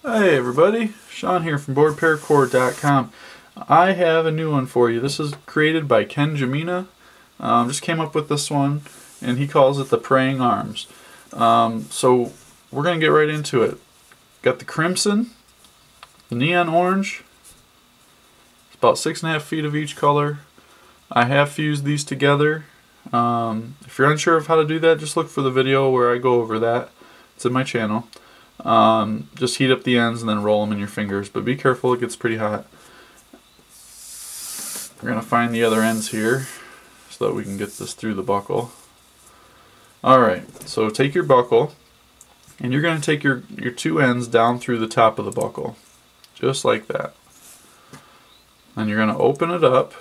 Hey everybody, Sean here from BoredParacord.com. I have a new one for you. This is created by Ken Jamina. Just came up with this one, and he calls it the Praying Arms. So we're going to get right into it. Got the crimson, the neon orange. It's about 6.5 feet of each color. I have fused these together. If you're unsure of how to do that, just look for the video where I go over that. It's in my channel. Just heat up the ends and then roll them in your fingers, but be careful, it gets pretty hot. We're going to find the other ends here so that we can get this through the buckle. Alright, so take your buckle and you're going to take your two ends down through the top of the buckle, just like that. And you're going to open it up,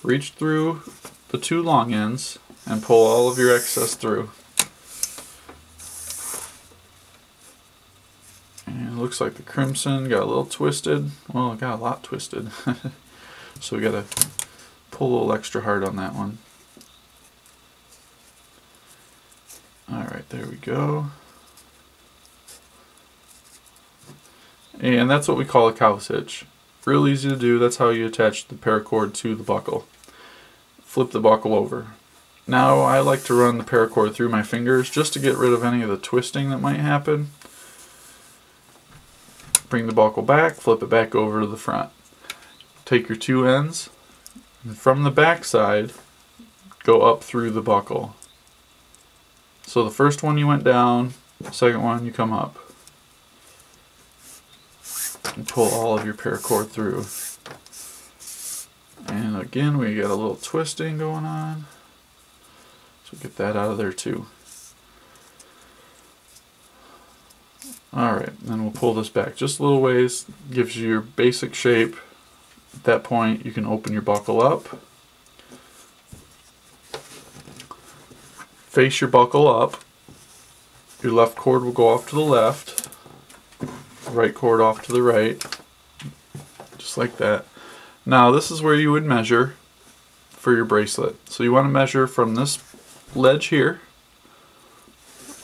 reach through the two long ends, and pull all of your excess through. And it looks like the crimson got a little twisted. Well, it got a lot twisted. So we got to pull a little extra hard on that one. Alright, there we go. And that's what we call a cow hitch. Real easy to do. That's how you attach the paracord to the buckle. Flip the buckle over. Now I like to run the paracord through my fingers just to get rid of any of the twisting that might happen. Bring the buckle back, flip it back over to the front. Take your two ends, and from the back side, go up through the buckle. So the first one you went down, the second one you come up. And pull all of your paracord through. And again, we got a little twisting going on. So get that out of there too. Alright, then we'll pull this back just a little ways, gives you your basic shape. At that point you can open your buckle up, face your buckle up, your left cord will go off to the left, right cord off to the right, just like that. Now this is where you would measure for your bracelet. So you want to measure from this ledge here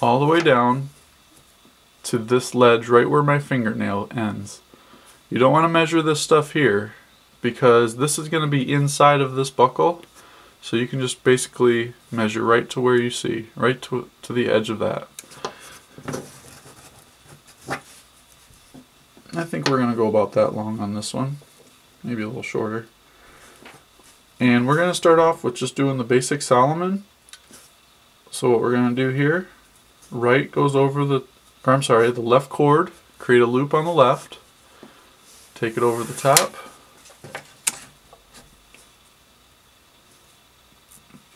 all the way down to this ledge right where my fingernail ends. You don't want to measure this stuff here because this is going to be inside of this buckle, so you can just basically measure right to where you see, right to the edge of that. I think we're going to go about that long on this one, maybe a little shorter. And we're going to start off with just doing the basic Solomon. So what we're going to do here, right goes over the left cord, create a loop on the left, take it over the top,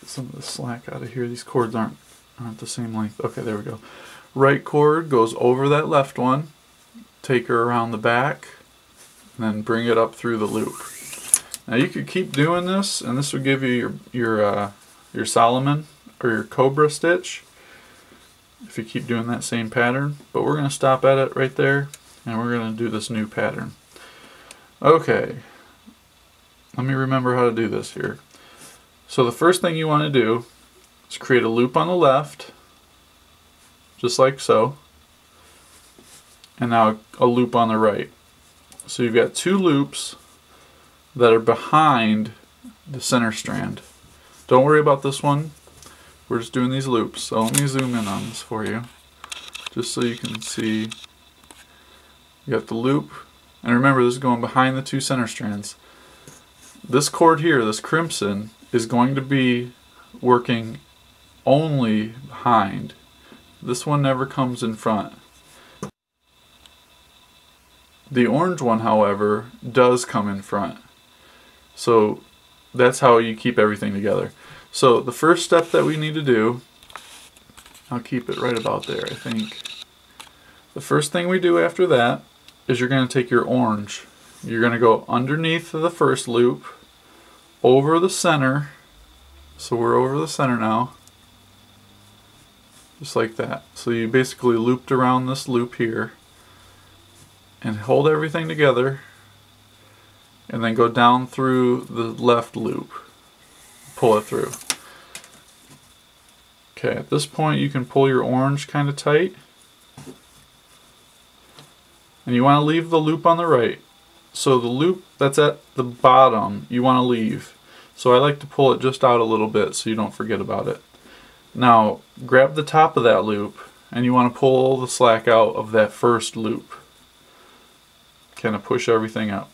get some of the slack out of here. These cords aren't the same length. Okay, there we go. Right cord goes over that left one, take her around the back, and then bring it up through the loop. Now you could keep doing this, and this would give you your Solomon or your Cobra stitch if you keep doing that same pattern, but we're going to stop at it right there and we're going to do this new pattern. Okay, let me remember how to do this here. So the first thing you want to do is create a loop on the left, just like so, and now a loop on the right. So you've got two loops that are behind the center strand. Don't worry about this one. We're just doing these loops, so let me zoom in on this for you, just so you can see. You got the loop, and remember this is going behind the two center strands. This cord here, this crimson, is going to be working only behind. This one never comes in front. The orange one, however, does come in front. So that's how you keep everything together. So the first step that we need to do, I'll keep it right about there, I think. The first thing we do after that is you're going to take your orange. You're going to go underneath the first loop, over the center. So we're over the center now. Just like that. So you basically looped around this loop here. And hold everything together. And then go down through the left loop. Pull it through. Okay, at this point you can pull your orange kind of tight. And you want to leave the loop on the right. So the loop that's at the bottom, you want to leave. So I like to pull it just out a little bit so you don't forget about it. Now, grab the top of that loop, and you want to pull the slack out of that first loop. Kind of push everything out.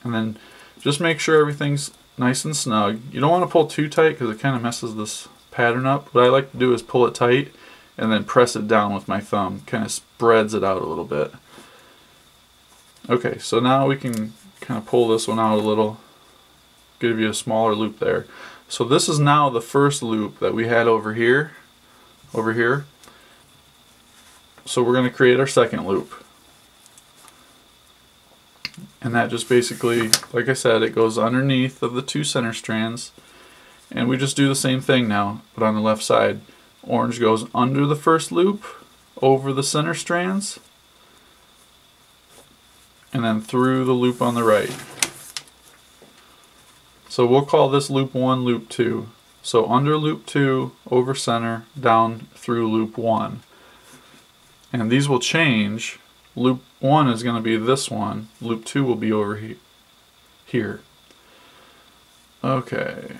And then just make sure everything's nice and snug. You don't want to pull too tight because it kind of messes this pattern up. What I like to do is pull it tight and then press it down with my thumb. Kind of spreads it out a little bit. Okay, so now we can kind of pull this one out a little. Give you a smaller loop there. So this is now the first loop that we had over here. So we're going to create our second loop. And that just basically, like I said, it goes underneath of the two center strands. And we just do the same thing now, but on the left side. Orange goes under the first loop, over the center strands, and then through the loop on the right. So we'll call this loop 1, loop 2. So under loop 2, over center, down through loop 1. And these will change. Loop 1 is going to be this one. Loop 2 will be over here. Okay.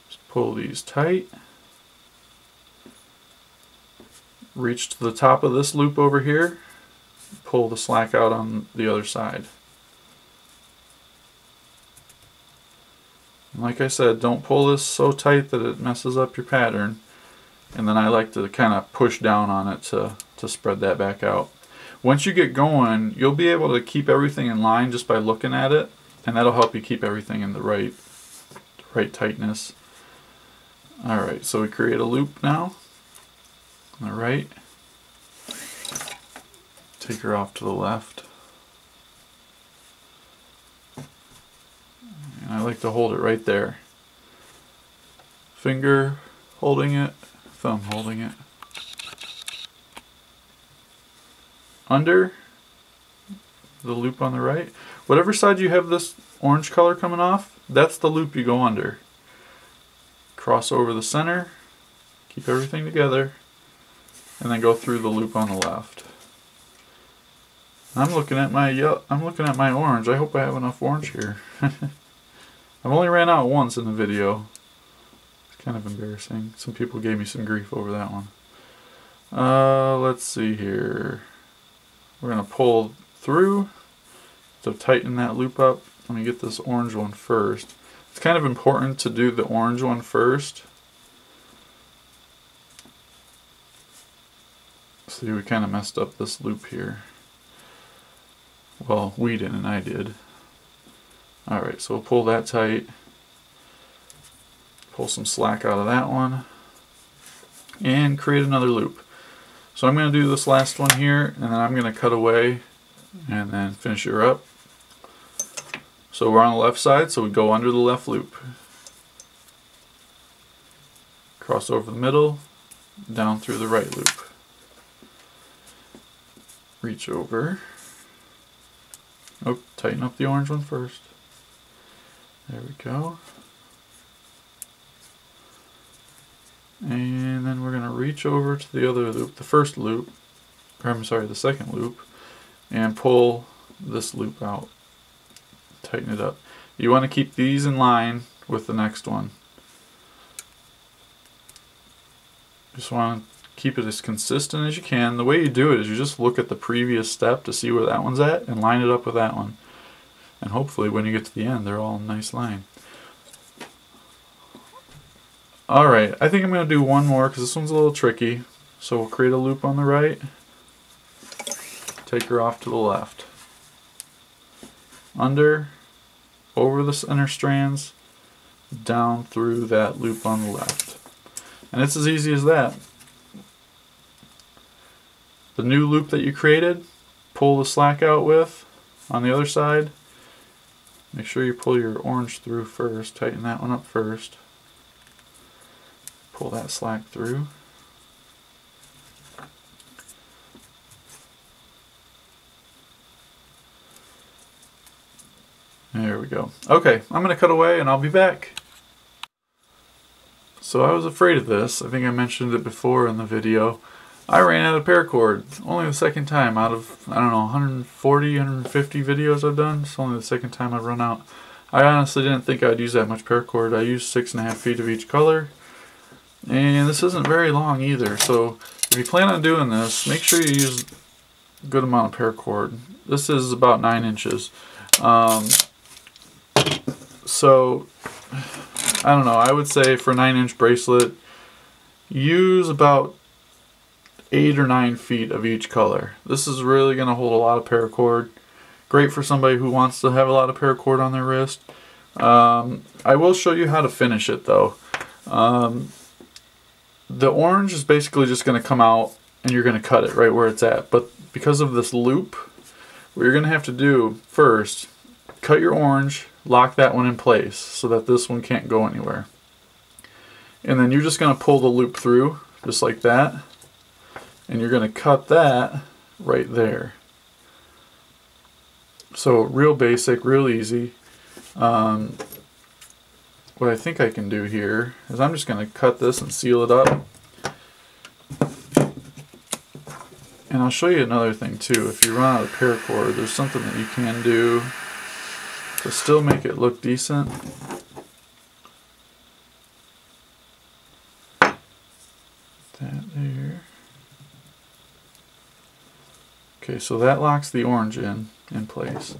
Just pull these tight. Reach to the top of this loop over here. Pull the slack out on the other side. And like I said, don't pull this so tight that it messes up your pattern. And then I like to kind of push down on it to spread that back out. Once you get going, you'll be able to keep everything in line just by looking at it, and that'll help you keep everything in the right tightness. Alright, so we create a loop now. On the right. Take her off to the left. And I like to hold it right there. Finger holding it. Thumb holding it. Under the loop on the right. Whatever side you have this orange color coming off, that's the loop you go under. Cross over the center, keep everything together, and then go through the loop on the left. I'm looking at my orange. I hope I have enough orange here. I've only ran out once in the video. Kind of embarrassing. Some people gave me some grief over that one. Let's see here. We're going to pull through to tighten that loop up. Let me get this orange one first. It's kind of important to do the orange one first. See, we kind of messed up this loop here. Well, we didn't, I did. Alright, so we'll pull that tight. Pull some slack out of that one and create another loop. So I'm going to do this last one here, and then I'm going to cut away and then finish her up. So we're on the left side, so we go under the left loop. Cross over the middle, down through the right loop. Reach over. Oh, tighten up the orange one first. There we go. And then we're going to reach over to the other loop, the first loop, or I'm sorry, the second loop, and pull this loop out. Tighten it up. You want to keep these in line with the next one. Just want to keep it as consistent as you can. The way you do it is you just look at the previous step to see where that one's at and line it up with that one. And hopefully when you get to the end, they're all in a nice line. Alright, I think I'm going to do one more because this one's a little tricky. So we'll create a loop on the right, take her off to the left. Under, over the center strands, down through that loop on the left. And it's as easy as that. The new loop that you created, pull the slack out with on the other side. Make sure you pull your orange through first, tighten that one up first. Pull that slack through. There we go. Okay, I'm going to cut away and I'll be back. So I was afraid of this. I think I mentioned it before in the video. I ran out of paracord. Only the second time out of, I don't know, 140, 150 videos I've done. It's only the second time I've run out. I honestly didn't think I'd use that much paracord. I used 6.5 feet of each color. And this isn't very long either. So if you plan on doing this, make sure you use a good amount of paracord. This is about 9 inches. So, I don't know. I would say for a 9-inch bracelet, use about 8 or 9 feet of each color. This is really going to hold a lot of paracord. Great for somebody who wants to have a lot of paracord on their wrist. I will show you how to finish it though. The orange is basically just going to come out and you're going to cut it right where it's at. But because of this loop, what you're going to have to do first, cut your orange, lock that one in place so that this one can't go anywhere. And then you're just going to pull the loop through just like that. And you're going to cut that right there. So real basic, real easy. What I think I can do here is I'm just going to cut this and seal it up. And I'll show you another thing too. If you run out of paracord, there's something that you can do to still make it look decent. That there. Okay, so that locks the orange in place.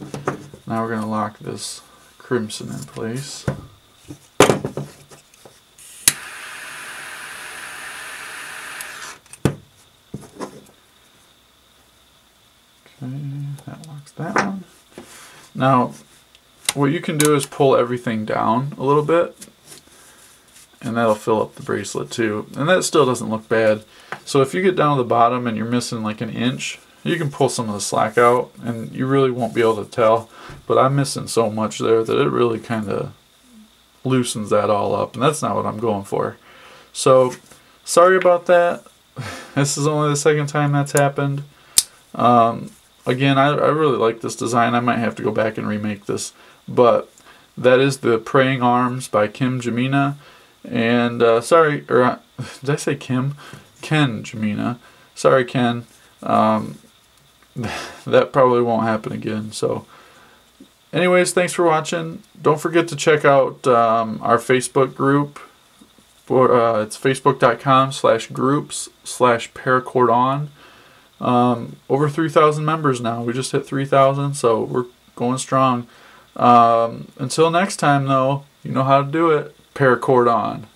Now we're going to lock this crimson in place. Okay, that locks that one. Now, what you can do is pull everything down a little bit, and that'll fill up the bracelet too. And that still doesn't look bad. So if you get down to the bottom and you're missing like an inch, you can pull some of the slack out, and you really won't be able to tell. But I'm missing so much there that it really kind of loosens that all up, and that's not what I'm going for. So, sorry about that. This is only the second time that's happened. Again, I really like this design. I might have to go back and remake this. But that is the Praying Arms by Kim Jamina. And sorry, or did I say Kim? Ken Jamina. Sorry, Ken. That probably won't happen again. So, anyways, thanks for watching. Don't forget to check out our Facebook group. It's facebook.com/groups/paracordon. Over 3,000 members now. We just hit 3,000, so we're going strong. Until next time, though, you know how to do it. Paracord on.